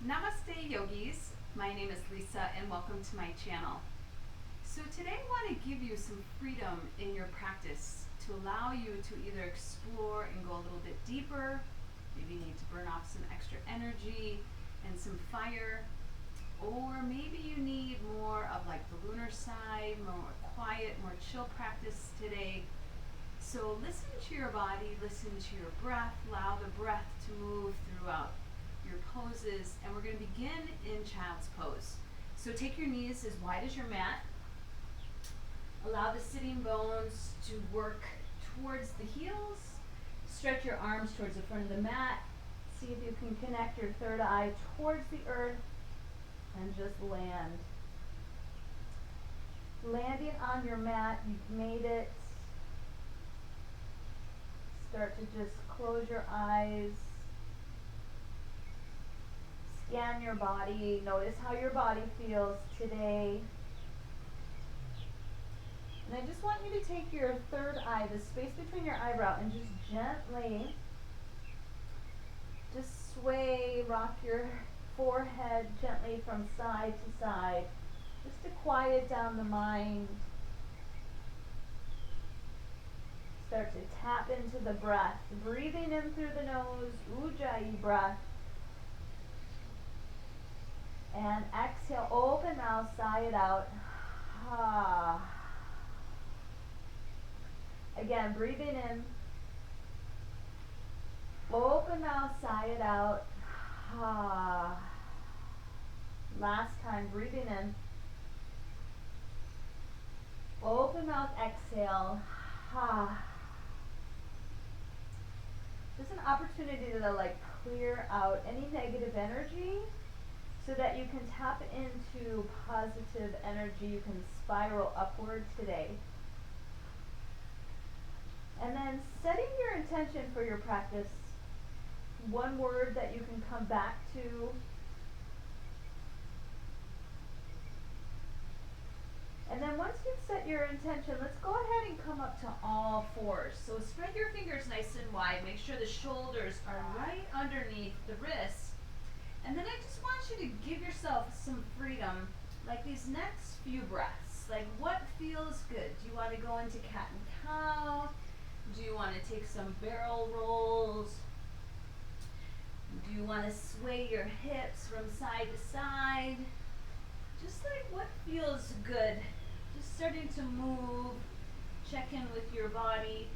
Namaste yogis, my name is Lisa and welcome to my channel. So today I want to give you some freedom in your practice to allow you to either explore and go a little bit deeper, maybe you need to burn off some extra energy and some fire, or maybe you need more of like the lunar side, more quiet, more chill practice today. So listen to your body, listen to your breath, allow the breath to move throughout your poses, and we're going to begin in child's pose. So take your knees as wide as your mat. Allow the sitting bones to work towards the heels. Stretch your arms towards the front of the mat. See if you can connect your third eye towards the earth and just land. Landing on your mat, you've made it. Start to just close your eyes. Scan your body. Notice how your body feels today. And I just want you to take your third eye, the space between your eyebrow, and just gently just sway, rock your forehead gently from side to side, just to quiet down the mind. Start to tap into the breath, breathing in through the nose, ujjayi breath. And exhale, open mouth, sigh it out. Ha. Again, breathing in. Open mouth, sigh it out. Ha. Last time, breathing in. Open mouth, exhale. Ha. Just an opportunity to clear out any negative energy, so that you can tap into positive energy. You can spiral upward today. And then setting your intention for your practice. One word that you can come back to. And then once you've set your intention, let's go ahead and come up to all fours. So spread your fingers nice and wide. Make sure the shoulders are right underneath the wrists. And then I just want you to give yourself some freedom, like these next few breaths. Like, what feels good? Do you want to go into cat and cow? Do you want to take some barrel rolls? Do you want to sway your hips from side to side? Just like what feels good. Just starting to move, check in with your body.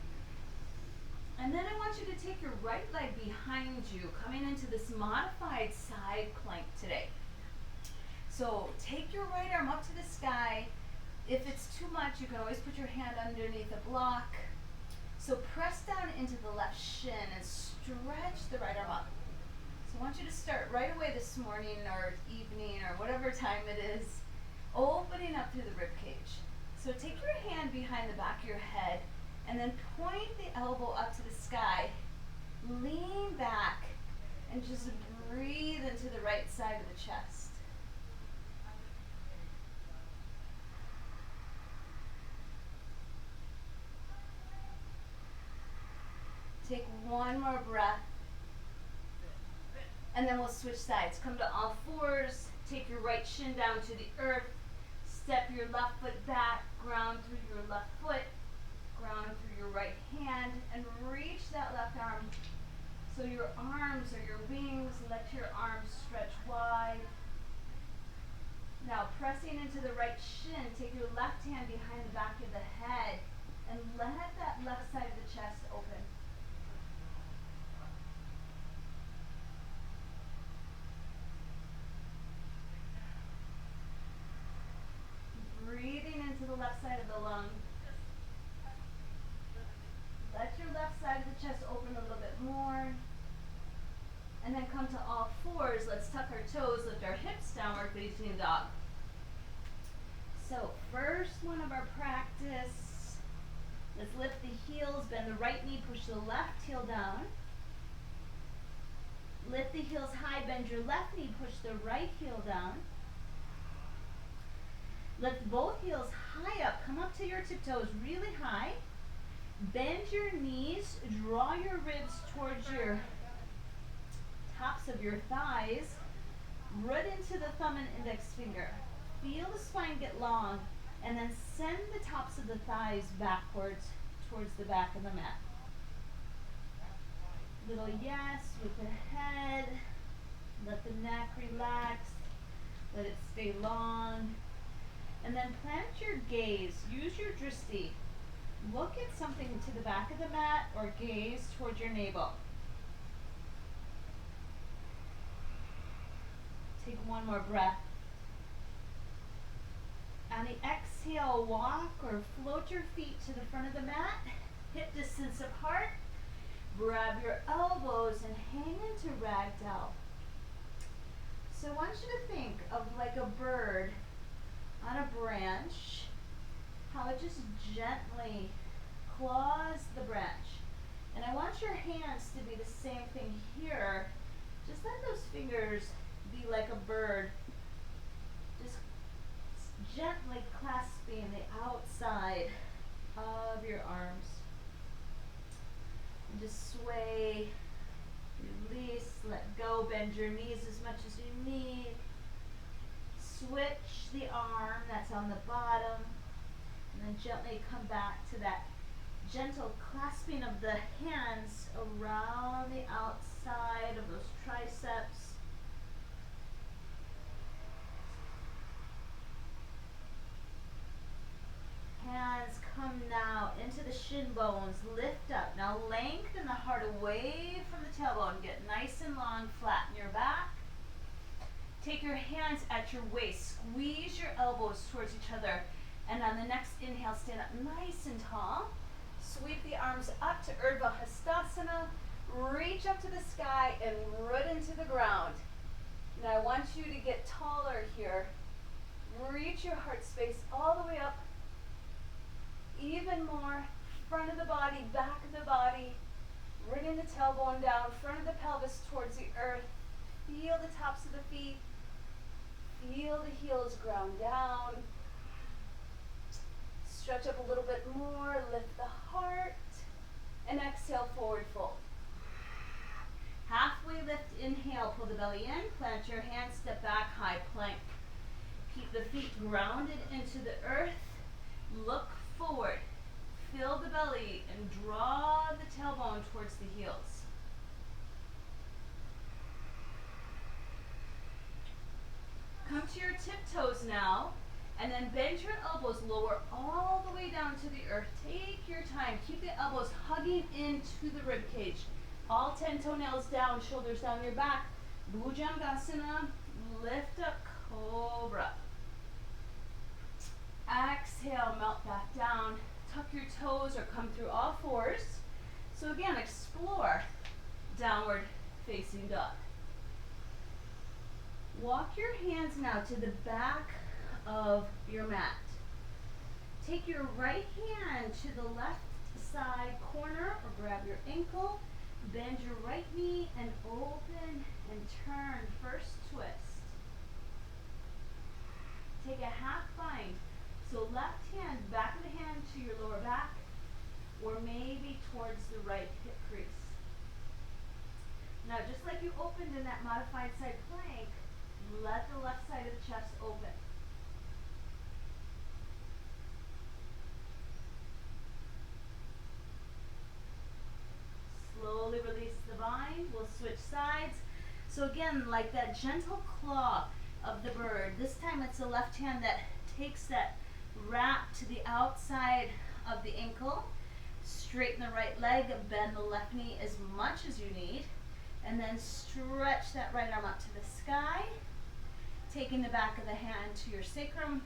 And then I want you to take your right leg behind you, coming into this modified side plank today. So take your right arm up to the sky. If it's too much, you can always put your hand underneath a block. So press down into the left shin and stretch the right arm up. So I want you to start right away this morning or evening or whatever time it is, opening up through the rib cage. So take your hand behind the back of your head, and then point the elbow up to the sky. Lean back and just breathe into the right side of the chest. Take one more breath. And then we'll switch sides. Come to all fours. Take your right shin down to the earth. Step your left foot back. Ground through your left foot. Ground through your right hand, and reach that left arm. So your arms are your wings. Let your arms stretch wide. Now pressing into the right shin, take your left hand behind the back of the head and let that left side of the chest open. Breathing into the left side of the lung. Let your left side of the chest open a little bit more. And then come to all fours. Let's tuck our toes, lift our hips, downward facing dog. So first one of our practice. Let's lift the heels, bend the right knee, push the left heel down. Lift the heels high, bend your left knee, push the right heel down. Lift both heels high up, come up to your tiptoes really high. Bend your knees, draw your ribs towards your tops of your thighs. Root into the thumb and index finger. Feel the spine get long, and then send the tops of the thighs backwards towards the back of the mat. Little yes with the head. Let the neck relax. Let it stay long. And then plant your gaze. Use your drishti. Look at something to the back of the mat or gaze towards your navel. Take one more breath. On the exhale, walk or float your feet to the front of the mat, hip distance apart. Grab your elbows and hang into ragdoll. So I want you to think of like a bird on a branch, how it just gently claws the branch. And I want your hands to be the same thing here. Just let those fingers be like a bird, just gently clasping the outside of your arms. And just sway, release, let go, bend your knees as much as you need. Switch the arm that's on the bottom, and then gently come back to that gentle clasping of the hands around the outside of those triceps. Hands come now into the shin bones, lift up. Now lengthen the heart away from the tailbone. Get nice and long, flatten your back. Take your hands at your waist, squeeze your elbows towards each other. And on the next inhale, stand up nice and tall. Sweep the arms up to Urdhva Hastasana. Reach up to the sky and root into the ground. Now I want you to get taller here. Reach your heart space all the way up. Even more, front of the body, back of the body, bringing the tailbone down, front of the pelvis towards the earth. Feel the tops of the feet. Feel the heels ground down. Stretch up a little bit more, lift the heart, and exhale, forward fold. Halfway lift, inhale, pull the belly in, plant your hands, step back, high plank. Keep the feet grounded into the earth. Look forward, fill the belly, and draw the tailbone towards the heels. Come to your tiptoes now, and then bend your elbows, lower all the way down to the earth. Take your time, keep the elbows hugging into the rib cage. All 10 toenails down, shoulders down your back. Bhujangasana, lift up, cobra. Exhale, melt back down. Tuck your toes or come through all fours. So again, explore downward facing dog. Walk your hands now to the back of your mat. Take your right hand to the left side corner or grab your ankle. Bend your right knee and open and turn. First twist. Take a half bind. So left hand, back of the hand to your lower back, or maybe towards the right hip crease. Now, just like you opened in that modified side plank, let the left side of the chest open. Slowly release the bind. We'll switch sides. So again, like that gentle claw of the bird, this time it's the left hand that takes that wrap to the outside of the ankle. Straighten the right leg, bend the left knee as much as you need, and then stretch that right arm up to the sky, taking the back of the hand to your sacrum,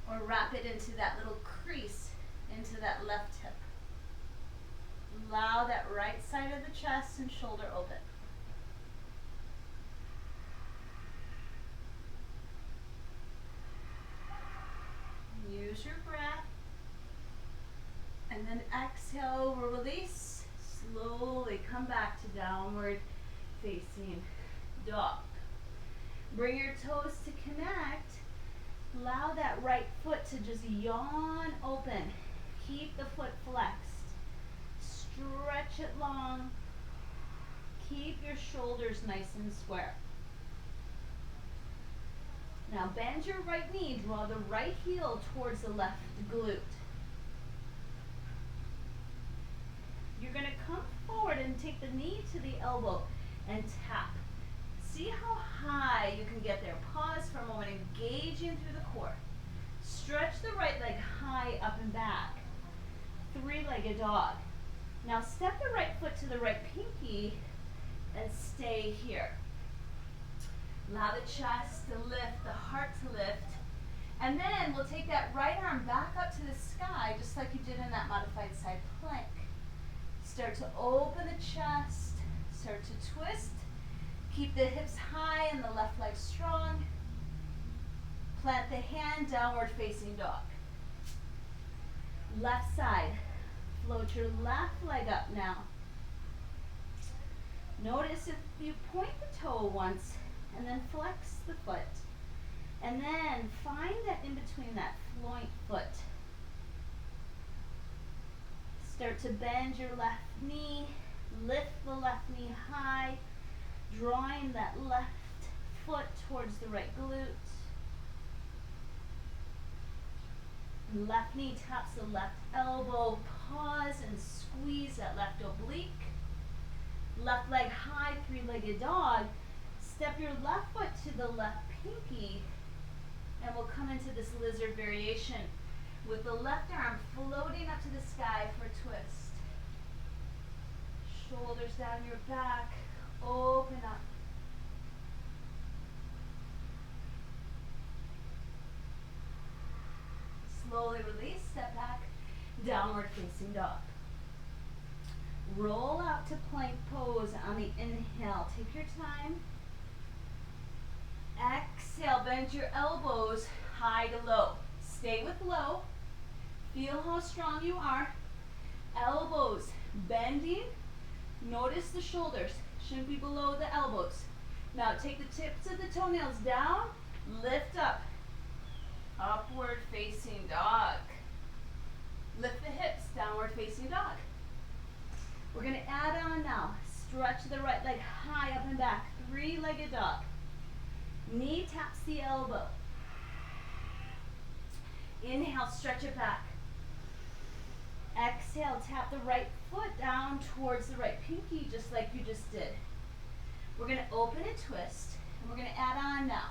or wrap it into that little crease into that left hip. Allow that right side of the chest and shoulder open. Use your breath. And then exhale, we'll release. Slowly come back to downward facing dog. Bring your toes to connect. Allow that right foot to just yawn open. Keep the foot flexed. Stretch it long. Keep your shoulders nice and square. Now bend your right knee, draw the right heel towards the left glute. You're going to come forward and take the knee to the elbow and tap. See how high you can get there. Pause for a moment, engaging through the core. Stretch the right leg high up and back. Three-legged dog. Now step the right foot to the right pinky and stay here. Allow the chest to lift, the heart to lift. And then we'll take that right arm back up to the sky, just like you did in that modified side plank. Start to open the chest, start to twist. Keep the hips high and the left leg strong. Plant the hand, downward facing dog. Left side, float your left leg up now. Notice if you point the toe once and then flex the foot. And then find that in between that point foot. Start to bend your left knee, lift the left knee high, drawing that left foot towards the right glute. Left knee taps the left elbow, pause and squeeze that left oblique. Left leg high, three-legged dog. Step your left foot to the left pinky, and we'll come into this lizard variation with the left arm floating up to the sky for a twist. Shoulders down your back, open up. Slowly release, step back, downward facing dog. Roll out to plank pose on the inhale. Take your time. Exhale, bend your elbows high to low. Stay with low. Feel how strong you are. Elbows bending. Notice the shoulders. Shouldn't be below the elbows. Now take the tips of the toenails down. Lift up. Upward facing dog. Lift the hips, downward facing dog. We're going to add on now. Stretch the right leg high up and back. Three-legged dog. Knee taps the elbow. Inhale, stretch it back. Exhale, tap the right foot down towards the right pinky, just like you just did. We're going to open and twist, and we're going to add on now.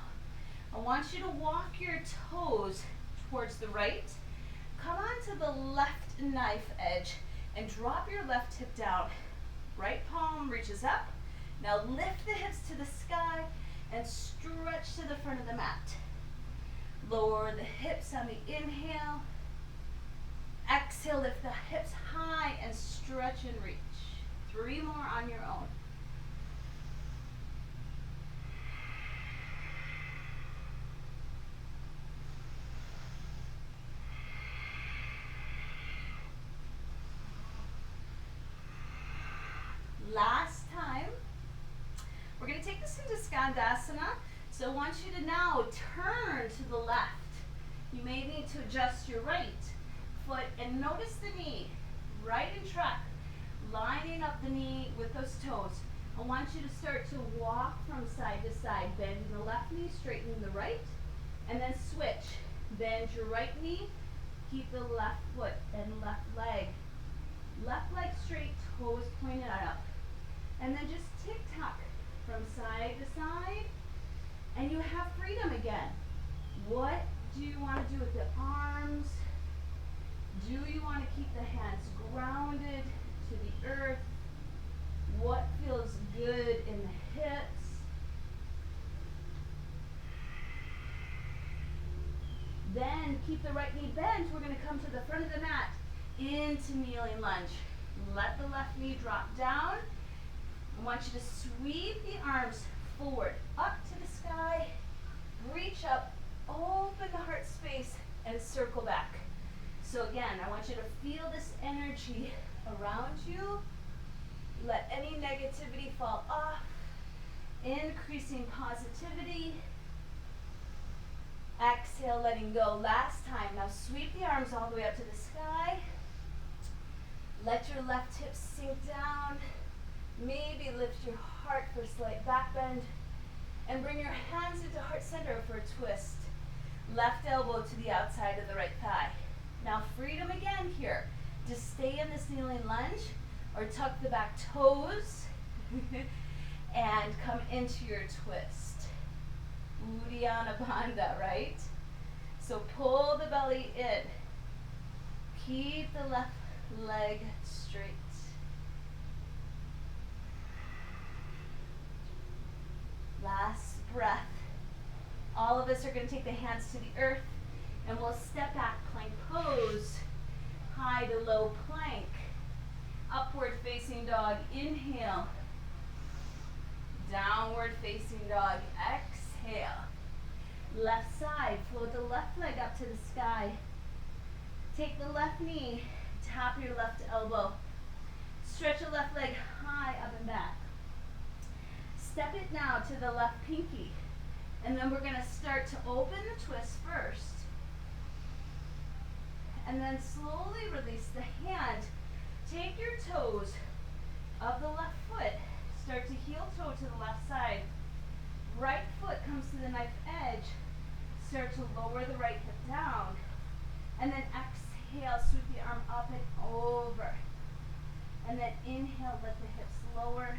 I want you to walk your toes towards the right. Come onto the left knife edge and drop your left hip down. Right palm reaches up. Now lift the hips to the sky and stretch to the front of the mat. Lower the hips on the inhale. Exhale, lift the hips high and stretch and reach. 3 more on your own. Last time. We're going to take this into skandasana. So I want you to now turn to the left. You may need to adjust your right foot and notice the knee right in track, lining up the knee with those toes. I want you to start to walk from side to side, bending the left knee, straightening the right, and then switch. Bend your right knee, keep the left foot and left leg straight, toes pointed up. And then just tick-tock from side to side, and you have freedom again. What do you want to do with the arms? Do you want to keep the hands grounded to the earth? What feels good in the hips? Then keep the right knee bent. We're going to come to the front of the mat into kneeling lunge. Let the left knee drop down. I want you to sweep the arms forward, up to the sky, reach up, open the heart space, and circle back. So again, I want you to feel this energy around you. Let any negativity fall off, increasing positivity. Exhale, letting go. Last time. Now sweep the arms all the way up to the sky. Let your left hip sink down. Maybe lift your heart for a slight back bend. And bring your hands into heart center for a twist. Left elbow to the outside of the right thigh. Now freedom again here. Just stay in this kneeling lunge or tuck the back toes and come into your twist. Uddiyana Bandha, right? So pull the belly in. Keep the left leg straight. Last breath. All of us are going to take the hands to the earth and we'll step back, plank pose, high to low plank, upward facing dog, inhale, downward facing dog, exhale. Left side, float the left leg up to the sky. Take the left knee, tap your left elbow. Stretch the left leg high up and back. Step it now to the left pinky. And then we're going to start to open the twist first. And then slowly release the hand. Take your toes of the left foot. Start to heel toe to the left side. Right foot comes to the knife edge. Start to lower the right hip down. And then exhale, sweep the arm up and over. And then inhale, let the hips lower.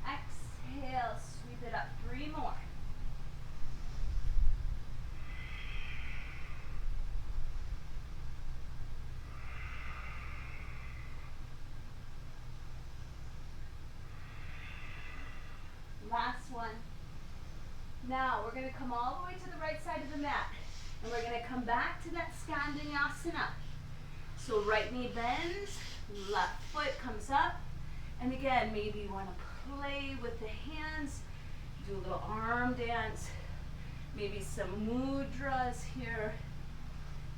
Exhale, sweep it up. 3 more. Last one. Now we're going to come all the way to the right side of the mat. And we're going to come back to that skandasana. So right knee bends, left foot comes up. And again, maybe you want to play with the hands, do a little arm dance, maybe some mudras here,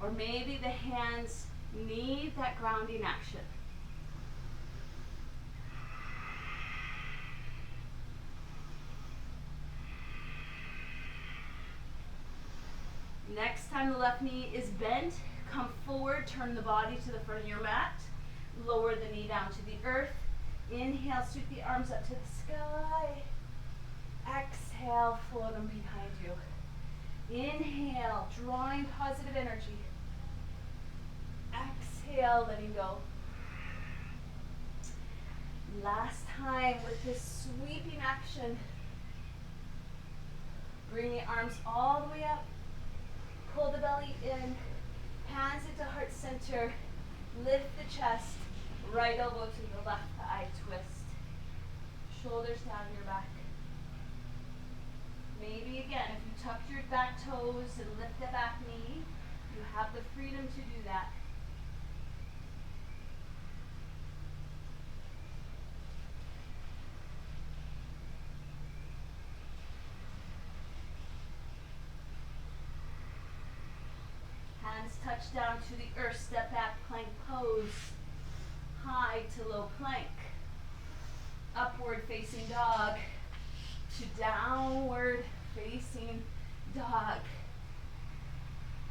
or maybe the hands need that grounding action. Next time the left knee is bent, come forward, turn the body to the front of your mat, lower the knee down to the earth. Inhale, sweep the arms up to the sky. Exhale, float them behind you. Inhale, drawing positive energy. Exhale, letting go. Last time with this sweeping action. Bring the arms all the way up. Pull the belly in. Hands into heart center. Lift the chest. Right elbow to the left thigh, twist. Shoulders down your back. Maybe again, if you tuck your back toes and lift the back knee, you have the freedom to do that. Hands touch down to the earth, step back, plank pose. High to low plank. Upward facing dog to downward facing dog.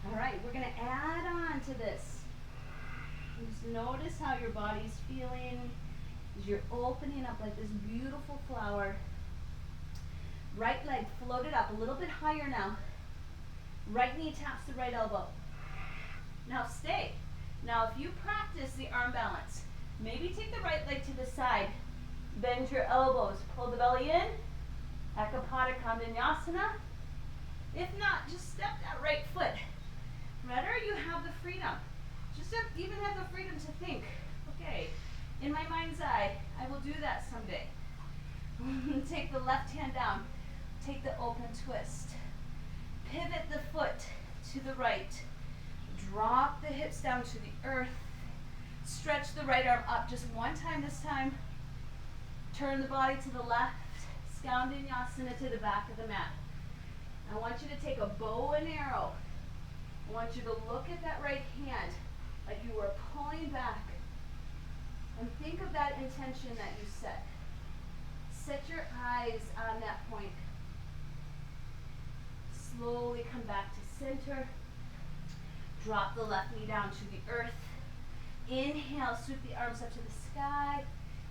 All right, we're going to add on to this. Just notice how your body's feeling as you're opening up like this beautiful flower. Right leg floated up a little bit higher now. Right knee taps the right elbow. Now stay. Now if you practice the arm balance, maybe take the right leg to the side. Bend your elbows. Pull the belly in. Koundiyasana. If not, just step that right foot. Better you have the freedom. Just even have the freedom to think, okay, in my mind's eye, I will do that someday. Take the left hand down. Take the open twist. Pivot the foot to the right. Drop the hips down to the earth. Stretch the right arm up just one time this time. Turn the body to the left. Koundiyasana to the back of the mat. I want you to take a bow and arrow. I want you to look at that right hand like you were pulling back. And think of that intention that you set. Set your eyes on that point. Slowly come back to center. Drop the left knee down to the earth. Inhale, sweep the arms up to the sky.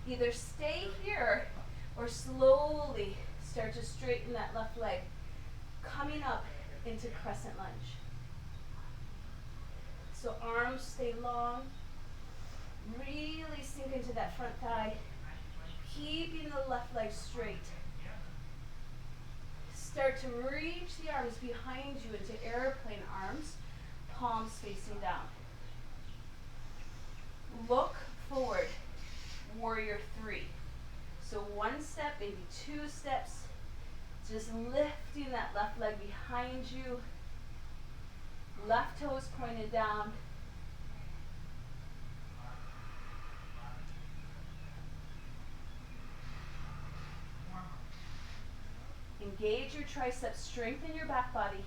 Either stay here or slowly Start to straighten that left leg, coming up into crescent lunge. So arms stay long, really sink into that front thigh, keeping the left leg straight. Start to reach the arms behind you into airplane arms, palms facing down. Look forward, warrior three. So one step, maybe two steps, just lifting that left leg behind you, left toes pointed down. Engage your triceps, strengthen your back body.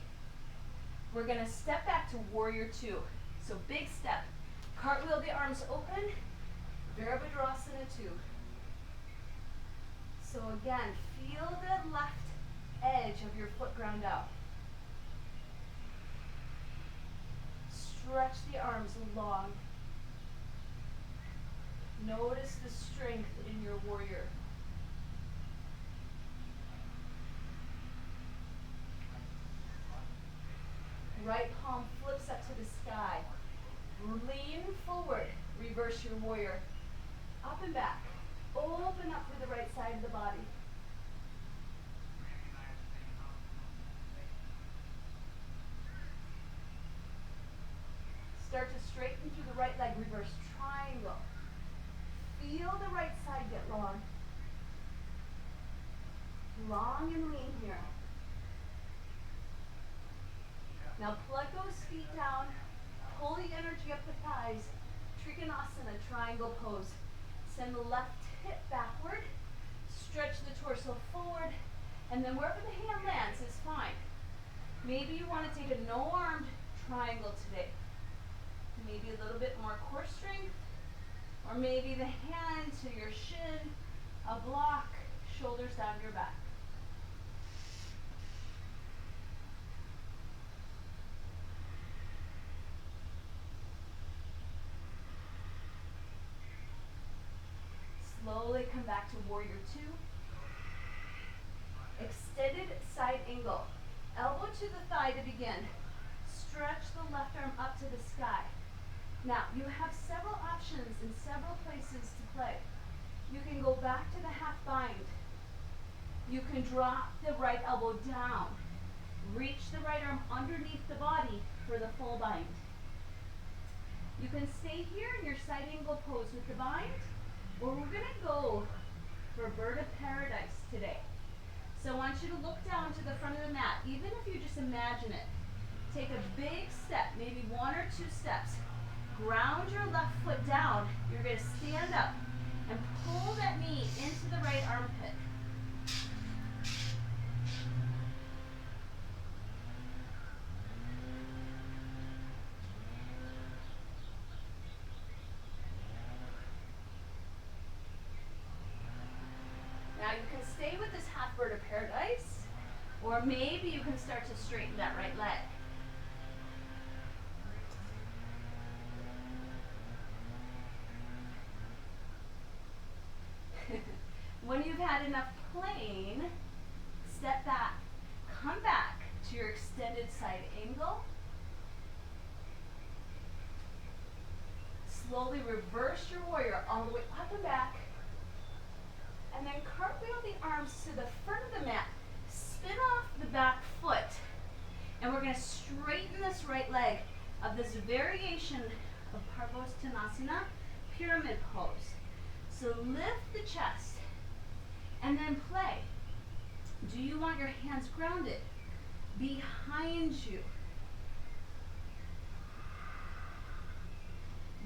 We're going to step back to warrior two. So big step. Cartwheel the arms open, Virabhadrasana 2. So again, feel the left edge of your foot ground out. Stretch the arms long. Notice the strength in your warrior. Right palm flips up to the sky. Lean forward, reverse your warrior. Up and back. Open up through the right side of the body. Start to straighten through the right leg, reverse triangle. Feel the right side get long. Long and lean here. Now plug those feet down, pull the energy up the thighs, Trikonasana, triangle pose. Send the left hip backward, stretch the torso forward, and then wherever the hand lands is fine. Maybe you want to take a no-armed triangle today. Maybe a little bit more core strength, or maybe the hand to your shin, a block, shoulders down your back. Slowly come back to warrior two. Extended side angle. Elbow to the thigh to begin. Stretch the left arm up to the sky. Now, you have several options in several places to play. You can go back to the half bind. You can drop the right elbow down. Reach the right arm underneath the body for the full bind. You can stay here in your side angle pose with the bind, or we're going to go for bird of paradise today. So I want you to look down to the front of the mat, even if you just imagine it. Take a big step, maybe one or two steps. Ground your left foot down. You're going to stand up and pull that knee into the right armpit. Now you can stay with this half bird of paradise, or maybe you can start to straighten that right leg. When you've had enough plane, step back, come back to your extended side angle. Slowly reverse your warrior all the way up and back. And then cartwheel the arms to the front of the mat. Spin off the back foot. And we're going to straighten this right leg of this variation of paschimottasana, pyramid pose. So lift the chest and then play. Do you want your hands grounded behind you?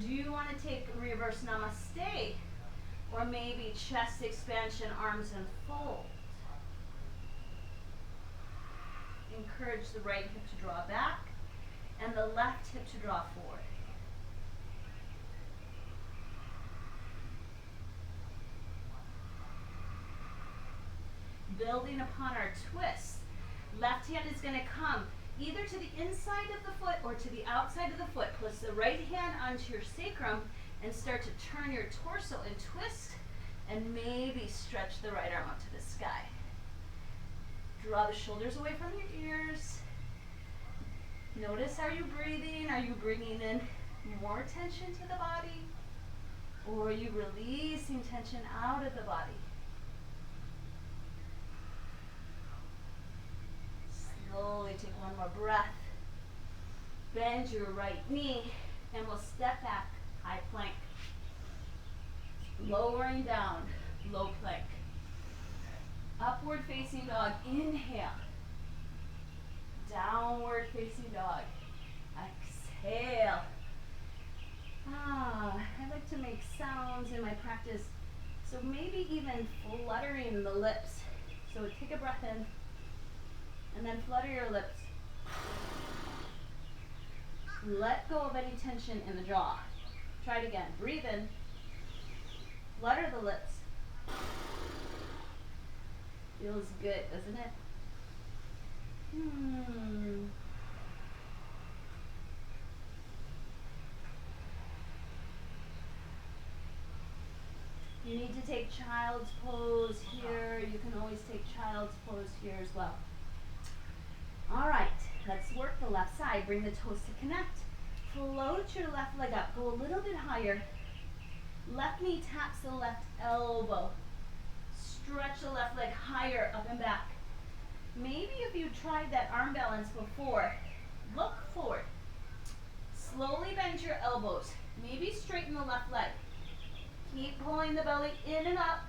Do you want to take reverse namaste? Or maybe chest expansion, arms and fold. Encourage the right hip to draw back and the left hip to draw forward. Building upon our twist, left hand is going to come either to the inside of the foot or to the outside of the foot. Place the right hand onto your sacrum and start to turn your torso and twist, and maybe stretch the right arm up to the sky. Draw the shoulders away from your ears. Notice, are you breathing? Are you bringing in more tension to the body? Or are you releasing tension out of the body? Slowly take one more breath. Bend your right knee and we'll step back, high plank. Lowering down, low plank. Upward facing dog, inhale. Downward facing dog, exhale. I like to make sounds in my practice, so maybe even fluttering the lips. So take a breath in, and then flutter your lips. Let go of any tension in the jaw. Try it again. Breathe in, flutter the lips. Feels good, doesn't it? You need to take child's pose here. You can always take child's pose here as well. All right, let's work the left side. Bring the toes to connect. Float your left leg up. Go a little bit higher. Left knee taps the left elbow. Stretch the left leg higher, up and back. Maybe if you tried that arm balance before, look forward. Slowly bend your elbows. Maybe straighten the left leg. Keep pulling the belly in and up.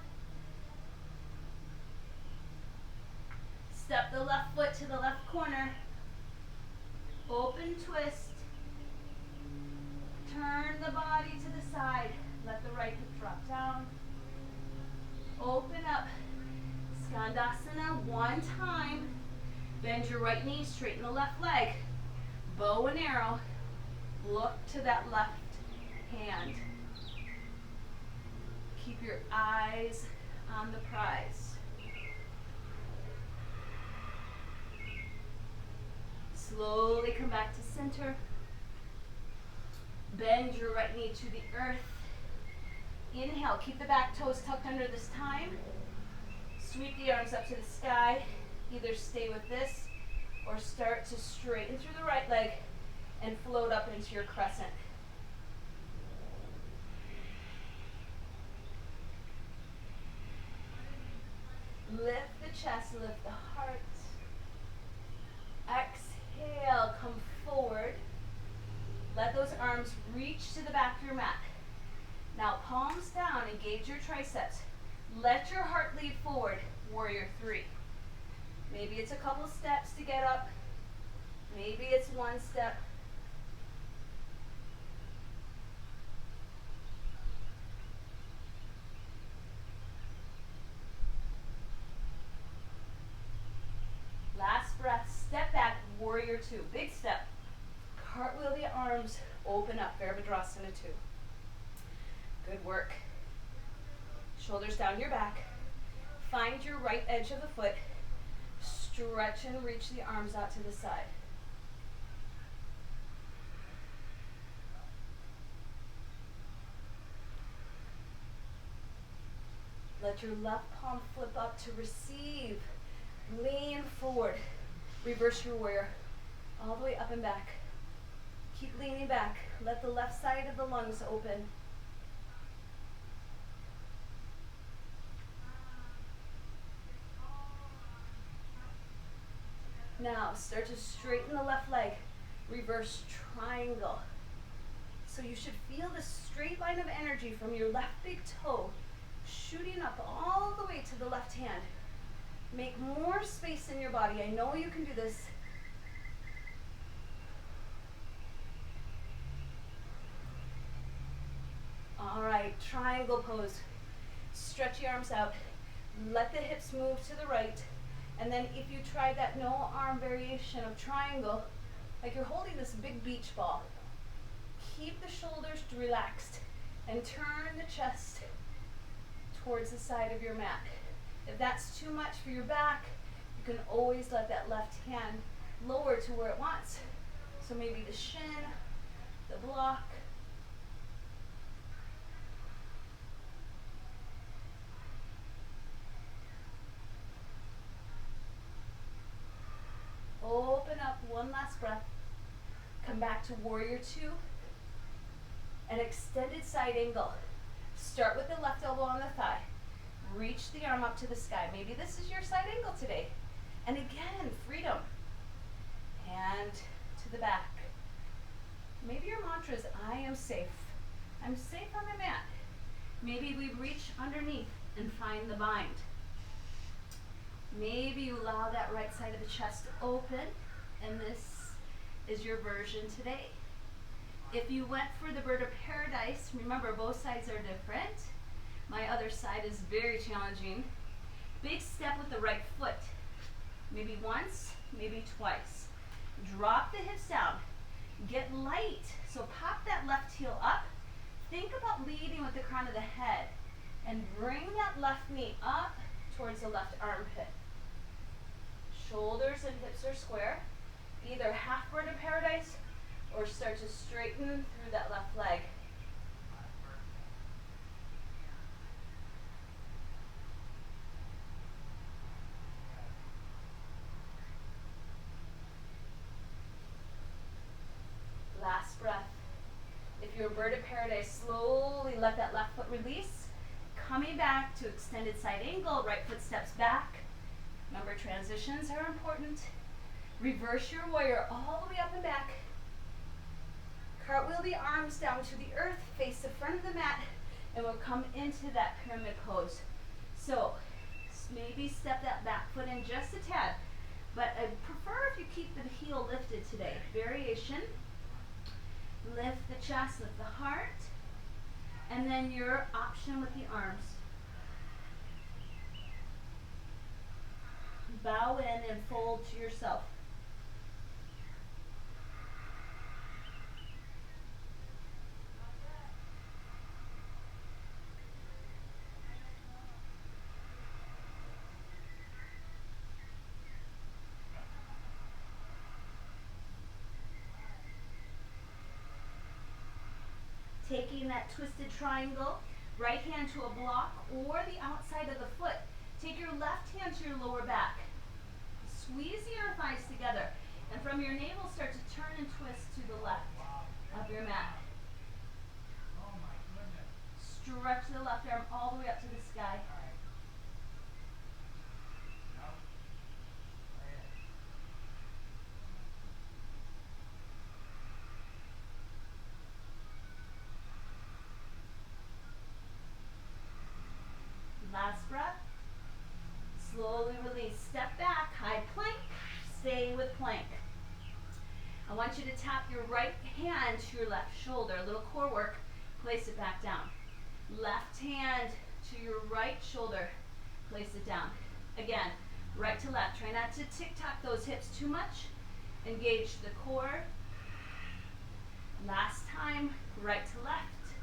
Step the left foot to the left corner. Open twist. Turn the body to the side. Let the right hip drop down. Open up. Skandasana one time. Bend your right knee, straighten the left leg. Bow and arrow. Look to that left hand. Keep your eyes on the prize. Slowly come back to center. Bend your right knee to the earth. Inhale, keep the back toes tucked under this time. Sweep the arms up to the sky. Either stay with this or start to straighten through the right leg and float up into your crescent. Lift the chest, lift the heart. Exhale, come forward. Let those arms reach to the back of your mat. Now palms down, engage your triceps. Let your heart lead forward, warrior three. Maybe it's a couple steps to get up. Maybe it's one step. Last breath, step back, warrior two. Big step. Cartwheel the arms, open up, Virabhadrasana 2. Good work. Shoulders down your back. Find your right edge of the foot. Stretch and reach the arms out to the side. Let your left palm flip up to receive. Lean forward. Reverse your warrior. All the way up and back. Keep leaning back. Let the left side of the lungs open. Now start to straighten the left leg. Reverse triangle. So you should feel the straight line of energy from your left big toe shooting up all the way to the left hand. Make more space in your body. I know you can do this. All right, triangle pose. Stretch your arms out. Let the hips move to the right. And then if you try that no arm variation of triangle, like you're holding this big beach ball, keep the shoulders relaxed and turn the chest towards the side of your mat. If that's too much for your back, you can always let that left hand lower to where it wants. So maybe the shin, the block. up, one last breath. Come back to warrior two. An extended side angle. Start with the left elbow on the thigh. Reach the arm up to the sky. Maybe this is your side angle today. And again, freedom. Hand to the back. Maybe your mantra is, I am safe. I'm safe on my mat. Maybe we reach underneath and find the bind. Maybe you allow that right side of the chest to open, and this is your version today. If you went for the bird of paradise, remember both sides are different. My other side is very challenging. Big step with the right foot. Maybe once, maybe twice. Drop the hips down. Get light. So pop that left heel up. Think about leading with the crown of the head. And bring that left knee up towards the left armpit. Shoulders and hips are square. Either half bird of paradise or start to straighten through that left leg. Last breath. If you're a bird of paradise, slowly let that left foot release. Coming back to extended side angle, right foot steps back. Remember, transitions are important. Reverse your warrior all the way up and back. Cartwheel the arms down to the earth, face the front of the mat, and we'll come into that pyramid pose. So maybe step that back foot in just a tad, but I prefer if you keep the heel lifted today. Variation. Lift the chest, lift the heart, and then your option with the arms. Bow in and fold to yourself. Taking that twisted triangle, right hand to a block or the outside of the foot. Take your left hand to your lower back. Squeeze the inner thighs together. And from your navel, start to turn and twist to the left of your mat. Stretch the left arm all the way up to the sky. Last breath. Slowly release. Step back, high plank. Stay with plank. I want you to tap your right hand to your left shoulder. A little core work. Place it back down. Left hand to your right shoulder. Place it down. Again, right to left. Try not to tick-tock those hips too much. Engage the core. Last time, right to left.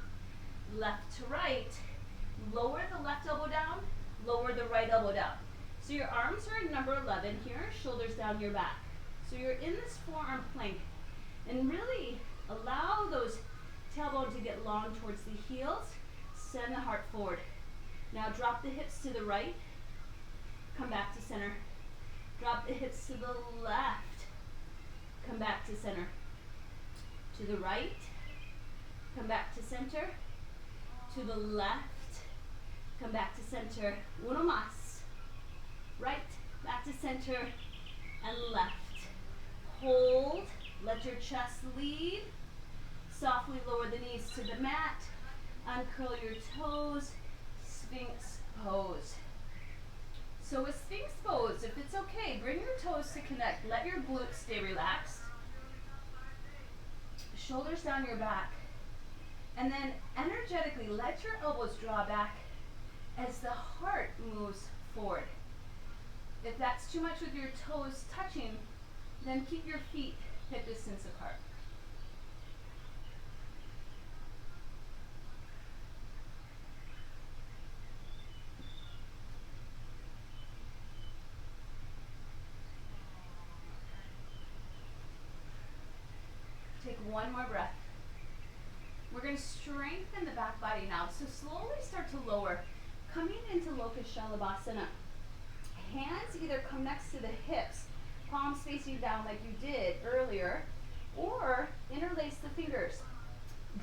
Left to right. Lower the left elbow down, lower the right elbow down. So your arms are in number 11 here, shoulders down your back. So you're in this forearm plank. And really allow those tailbone to get long towards the heels. Send the heart forward. Now drop the hips to the right. Come back to center. Drop the hips to the left. Come back to center. To the right. Come back to center. To the left. Come back to center. Uno más. Right, back to center, and left. Hold. Let your chest lead. Softly lower the knees to the mat. Uncurl your toes. Sphinx pose. So with Sphinx pose, if it's okay, bring your toes to connect. Let your glutes stay relaxed. Shoulders down your back. And then energetically let your elbows draw back as the heart moves forward. If that's too much with your toes touching, then keep your feet hip distance apart. Take one more breath. We're going to strengthen the back body now. So slowly start to lower. Coming into locus shalabhasana. Hands either come next to the hips, palms face facing down like you did earlier, or interlace the fingers.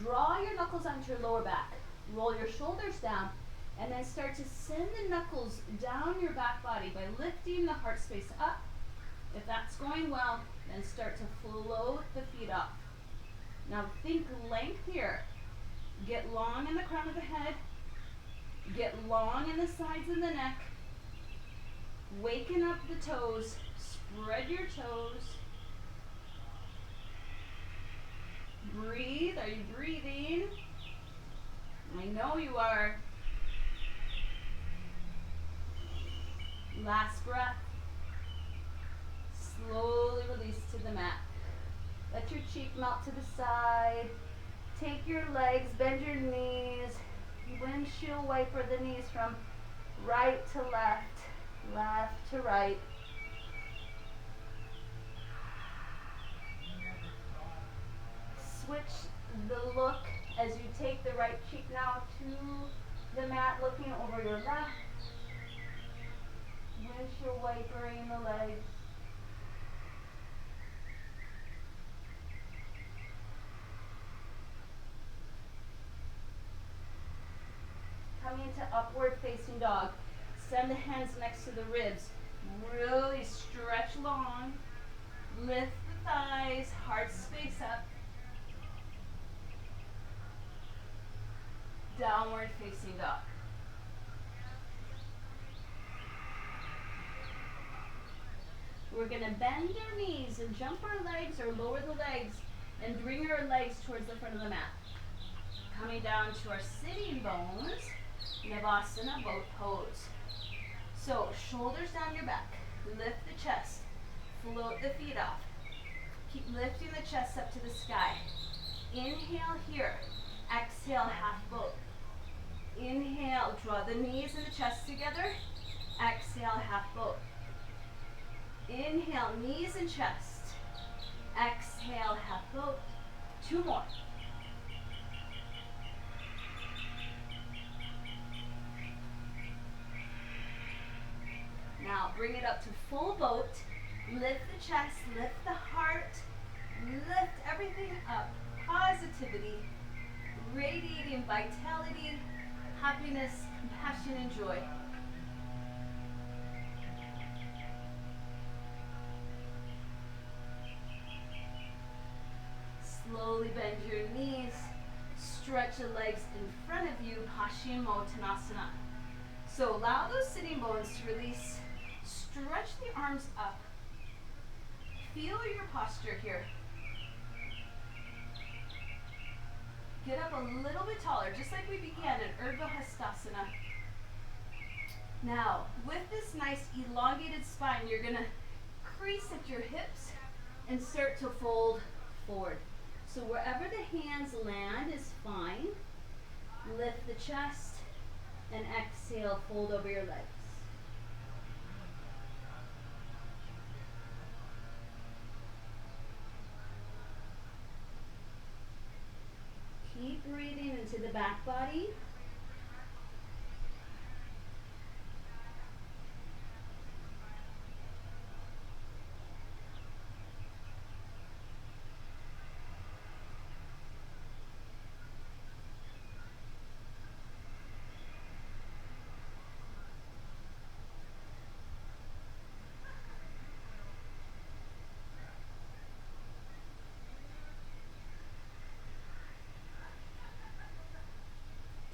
Draw your knuckles onto your lower back. Roll your shoulders down, and then start to send the knuckles down your back body by lifting the heart space up. If that's going well, then start to float the feet up. Now think length here. Get long in the crown of the head. Get long in the sides of the neck. Waken up the toes. Spread your toes. Breathe. Are you breathing? I know you are. Last breath. Slowly release to the mat. Let your cheek melt to the side. Take your legs, bend your knees. Windshield wiper the knees from right to left, left to right. Switch the look as you take the right cheek now to the mat, looking over your left. Windshield wipering the legs. Coming into upward facing dog. Send the hands next to the ribs. Really stretch long. Lift the thighs, heart space up. Downward facing dog. We're going to bend our knees and jump our legs or lower the legs and bring our legs towards the front of the mat. Coming down to our sitting bones, navasana, boat pose. So shoulders down your back, lift the chest, float the feet off. Keep lifting the chest up to the sky. Inhale here, exhale half boat. Inhale, draw the knees and the chest together. Exhale, half boat. Inhale, knees and chest. Exhale, half boat. 2 more. Now bring it up to full boat. Lift the chest, lift the heart, lift everything up. Positivity, radiating vitality, happiness, compassion, and joy. Slowly bend your knees, stretch the legs in front of you, paschimottasana. So allow those sitting bones to release. Stretch the arms up. Feel your posture here. Get up a little bit taller, just like we began in koundiyasana. Now, with this nice elongated spine, you're going to crease at your hips and start to fold forward. So wherever the hands land is fine. Lift the chest and exhale, fold over your legs. Keep breathing into the back body.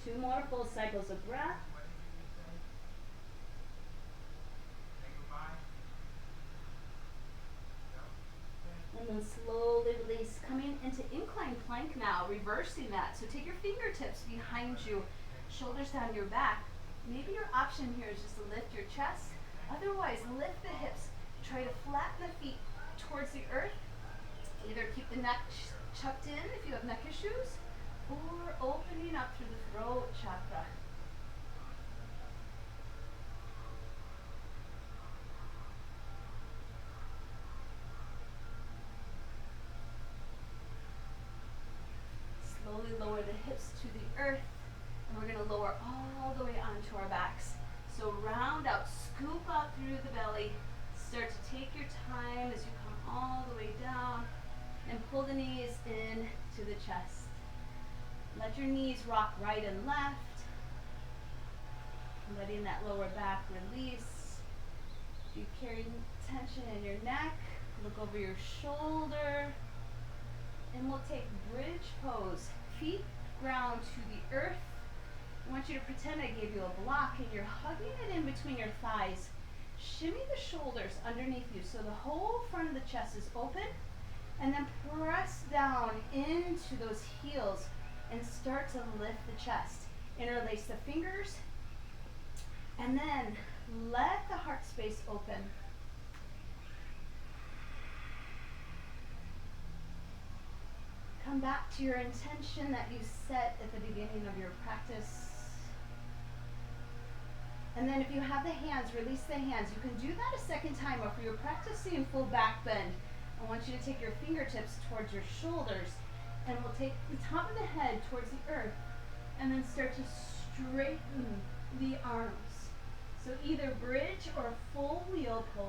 Two more full cycles of breath. And then slowly release, coming into incline plank now, reversing that. So take your fingertips behind you, shoulders down your back. Maybe your option here is just to lift your chest. Otherwise, lift the hips. Try to flatten the feet towards the earth. Either keep the neck tucked in if you have neck issues, or opening up through the throat chakra. Slowly lower the hips to the earth, and we're going to lower all the way onto our backs. So round out, scoop out through the belly. Start to take your time as you come knees in to the chest. Let your knees rock right and left. Letting that lower back release. If you carry tension in your neck, look over your shoulder. And we'll take bridge pose. Feet ground to the earth. I want you to pretend I gave you a block and you're hugging it in between your thighs. Shimmy the shoulders underneath you so the whole front of the chest is open. And then press down into those heels and start to lift the chest. Interlace the fingers. And then let the heart space open. Come back to your intention that you set at the beginning of your practice. And then if you have the hands, release the hands. You can do that a second time, or if you're practicing full back bend, I want you to take your fingertips towards your shoulders, and we'll take the top of the head towards the earth, and then start to straighten the arms. So either bridge or full wheel pose.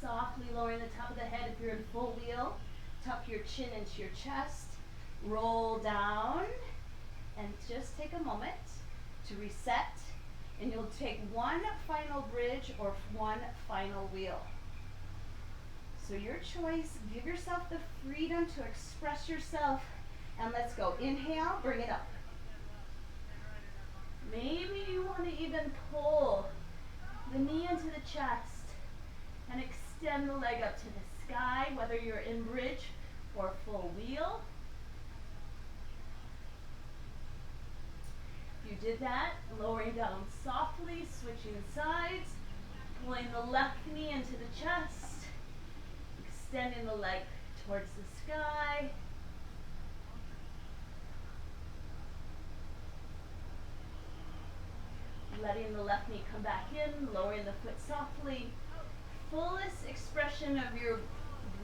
Softly lowering the top of the head if you're in full wheel. Tuck your chin into your chest. Roll down. And just take a moment to reset. And you'll take one final bridge or one final wheel. So your choice. Give yourself the freedom to express yourself. And let's go. Inhale, bring it up. Maybe you want to even pull the knee into the chest and extend the leg up to the sky, whether you're in bridge or full wheel. If you did that, lowering down softly, switching sides, pulling the left knee into the chest, extending the leg towards the sky. Letting the left knee come back in, lowering the foot softly. Fullest expression of your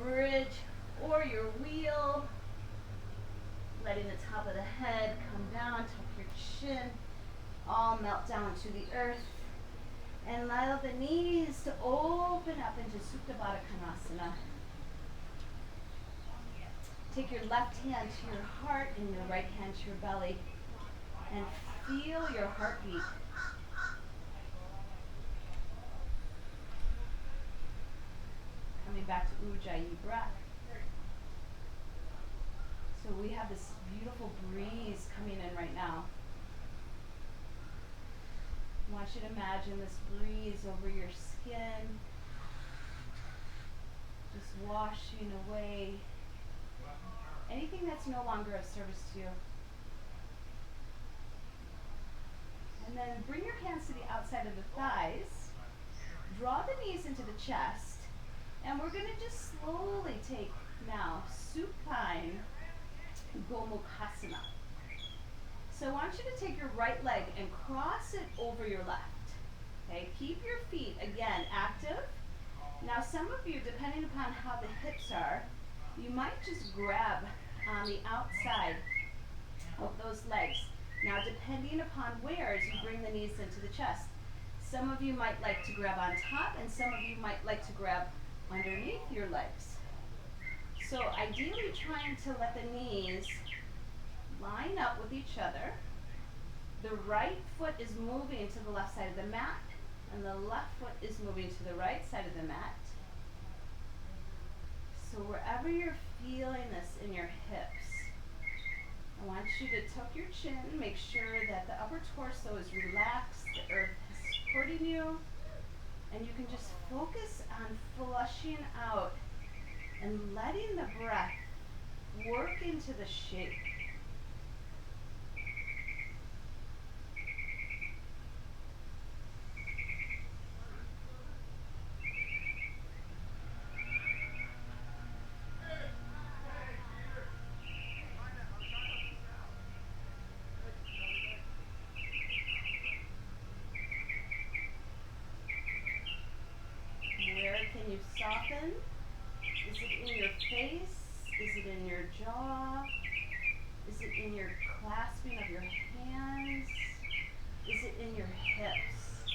bridge or your wheel. Letting the top of the head come down, tuck your chin, all melt down to the earth. And allow the knees to open up into koundiyasana. Take your left hand to your heart and your right hand to your belly. And feel your heartbeat. Coming back to Ujjayi breath. So we have this beautiful breeze coming in right now. I want you to imagine this breeze over your skin, just washing away anything that's no longer of service to you. And then bring your hands to the outside of the thighs. Draw the knees into the chest. And we're going to just slowly take now supine koundiyasana. So I want you to take your right leg and cross it over your left. Okay, keep your feet again active. Now some of you, depending upon how the hips are, you might just grab on the outside of those legs. Now depending upon where, as you bring the knees into the chest, some of you might like to grab on top and some of you might like to grab underneath your legs. So ideally trying to let the knees line up with each other. The right foot is moving to the left side of the mat and the left foot is moving to the right side of the mat. So wherever you're feeling this in your hips, I want you to tuck your chin, make sure that the upper torso is relaxed, the earth is supporting you. And you can just focus on flushing out and letting the breath work into the shape. Can you soften? Is it in your face? Is it in your jaw? in your hips.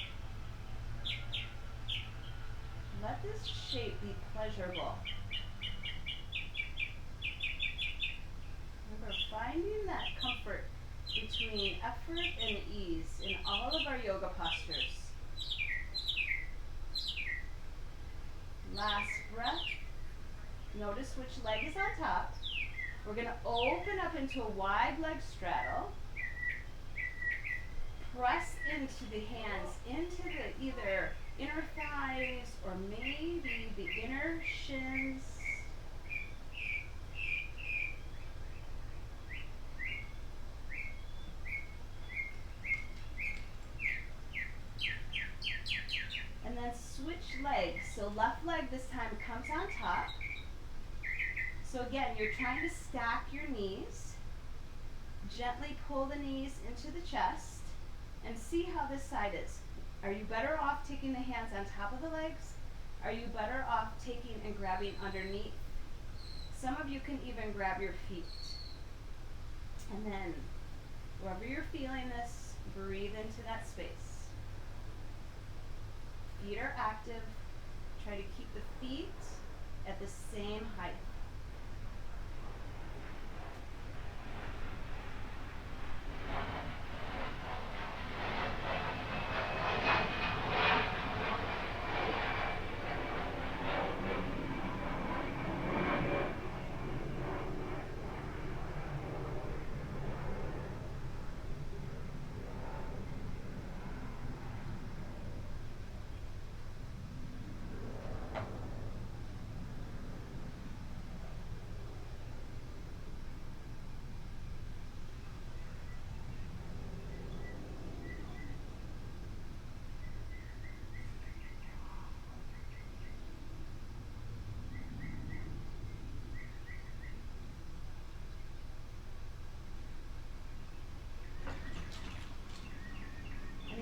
Let this shape be pleasurable. Remember, finding that comfort between effort and ease in all of our yoga postures. Last breath. Notice which leg is on top. We're going to open up into a wide leg straddle. Press into the hands, into the either inner thighs or maybe the inner shins. And then switch legs. So left leg this time comes on top. So again, you're trying to stack your knees. Gently pull the knees into the chest and see how this side is. Are you better off taking the hands on top of the legs? Are you better off taking and grabbing underneath? Some of you can even grab your feet. And then, wherever you're feeling this, breathe into that space. Feet are active. Try to keep the feet at the same height.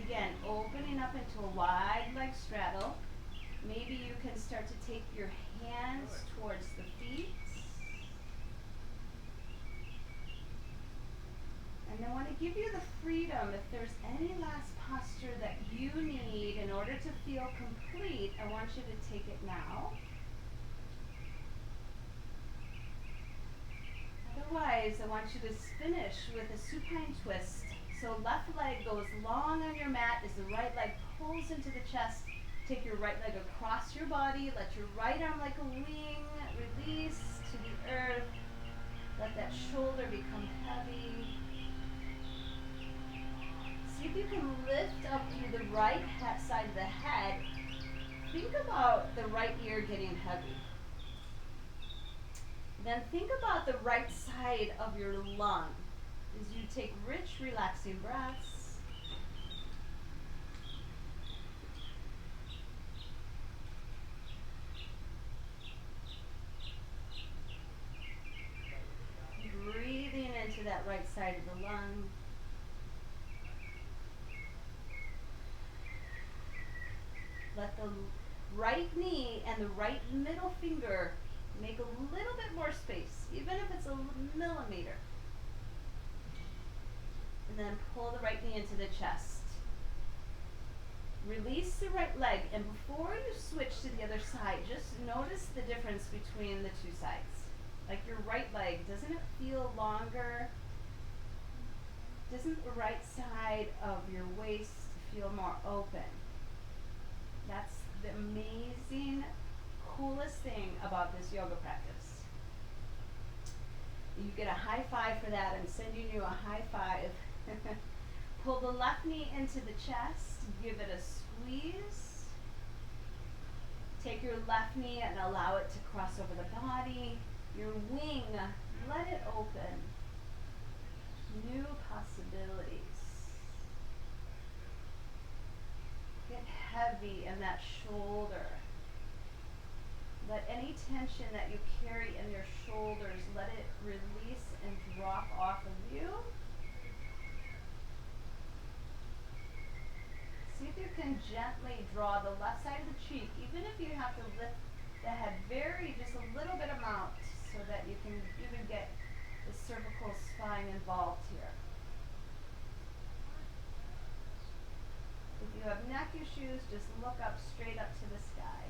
Again, opening up into a wide leg straddle. Maybe you can start to take your hands towards the feet. And I want to give you the freedom, if there's any last posture that you need in order to feel complete, I want you to take it now. Otherwise, I want you to finish with a supine twist. So left leg goes long on your mat as the right leg pulls into the chest. Take your right leg across your body. Let your right arm like a wing release to the earth. Let that shoulder become heavy. See if you can lift up through the right side of the head. Think about the right ear getting heavy. Then think about the right side of your lung as you take rich, relaxing breaths. Breathing into that right side of the lung. Let the right knee and the right middle finger make a little bit more space, even if it's a millimeter. And then pull the right knee into the chest. Release the right leg, and before you switch to the other side, just notice the difference between the two sides. Like your right leg, doesn't it feel longer? Doesn't the right side of your waist feel more open? That's the amazing, coolest thing about this yoga practice. You get a high five for that. I'm sending you a high five. Pull the left knee into the chest. Give it a squeeze. Take your left knee and allow it to cross over the body. Your wing, let it open. New possibilities. Get heavy in that shoulder. Let any tension that you carry in your shoulders, let it release and drop off of you. See if you can gently draw the left side of the cheek, even if you have to lift the head very, just a little bit amount, so that you can even get the cervical spine involved here. If you have neck issues, just look up, straight up to the sky.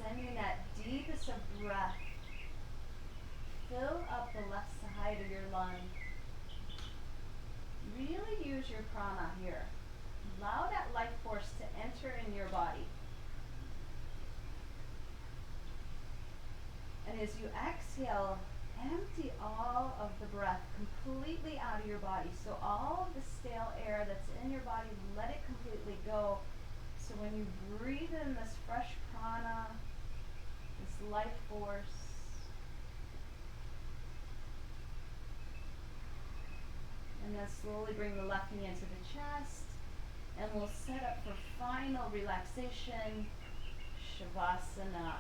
Sending that deepest of breath. Fill up the left side of your lung. Really use your prana here. Allow that life force to enter in your body. And as you exhale, empty all of the breath completely out of your body. So all of the stale air that's in your body, let it completely go. So when you breathe in this fresh prana, this life force, and then slowly bring the left knee into the chest, and we'll set up for final relaxation, shavasana.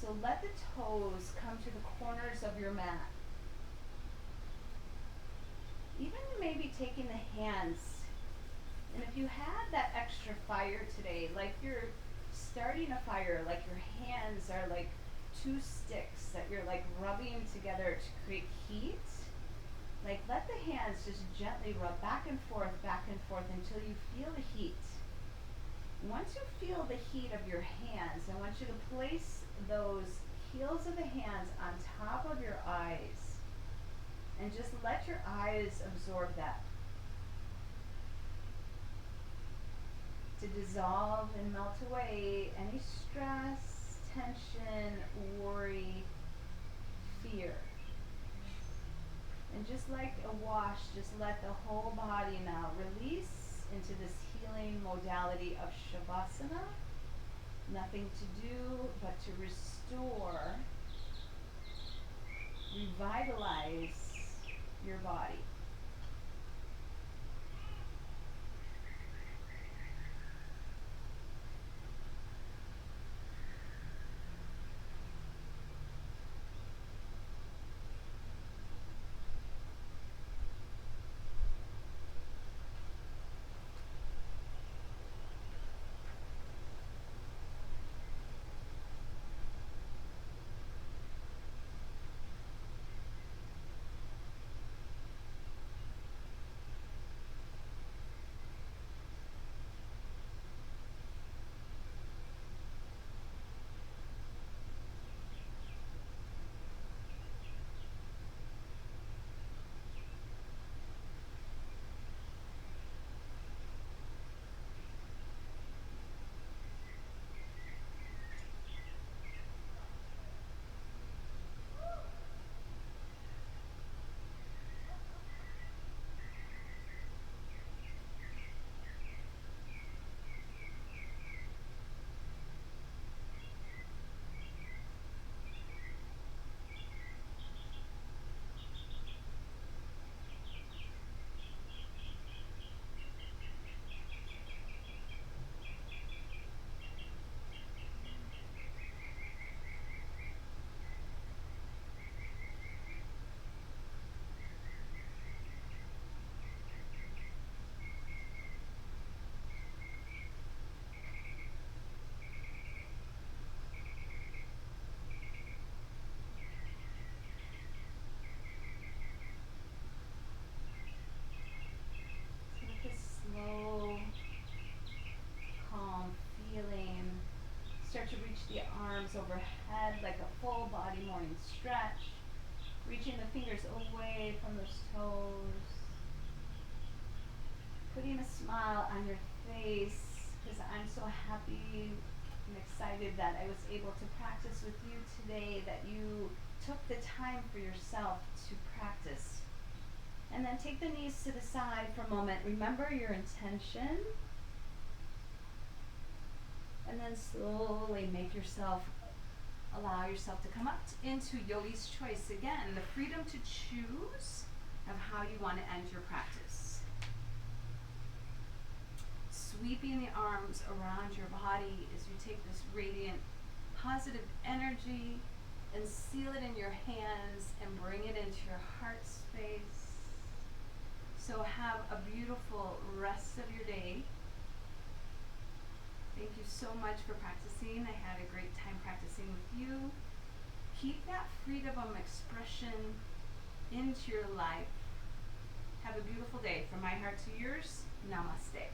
So let the toes come to the corners of your mat. Even maybe taking the hands, and if you had that extra fire today, like you're starting a fire, like your hands are like two sticks that you're like rubbing together to create heat, like let the hands just gently rub back and forth until you feel the heat. Once you feel the heat of your hands, I want you to place those heels of the hands on top of your eyes and just let your eyes absorb that. To dissolve and melt away any stress, tension, worry, fear. And just like a wash, just let the whole body now release into this healing modality of shavasana. Nothing to do but to restore, revitalize your body. Start to reach the arms overhead like a full body morning stretch. Reaching the fingers away from those toes. Putting a smile on your face because I'm so happy and excited that I was able to practice with you today, that you took the time for yourself to practice. And then take the knees to the side for a moment. Remember your intention. And then slowly allow yourself to come up into Yogi's Choice. Again, the freedom to choose of how you want to end your practice. Sweeping the arms around your body as you take this radiant, positive energy and seal it in your hands and bring it into your heart space. So have a beautiful rest of your day. Thank Thank you so much for practicing. I had a great time practicing with you. Keep that freedom of expression into your life. Have a beautiful day. From my heart to yours, namaste.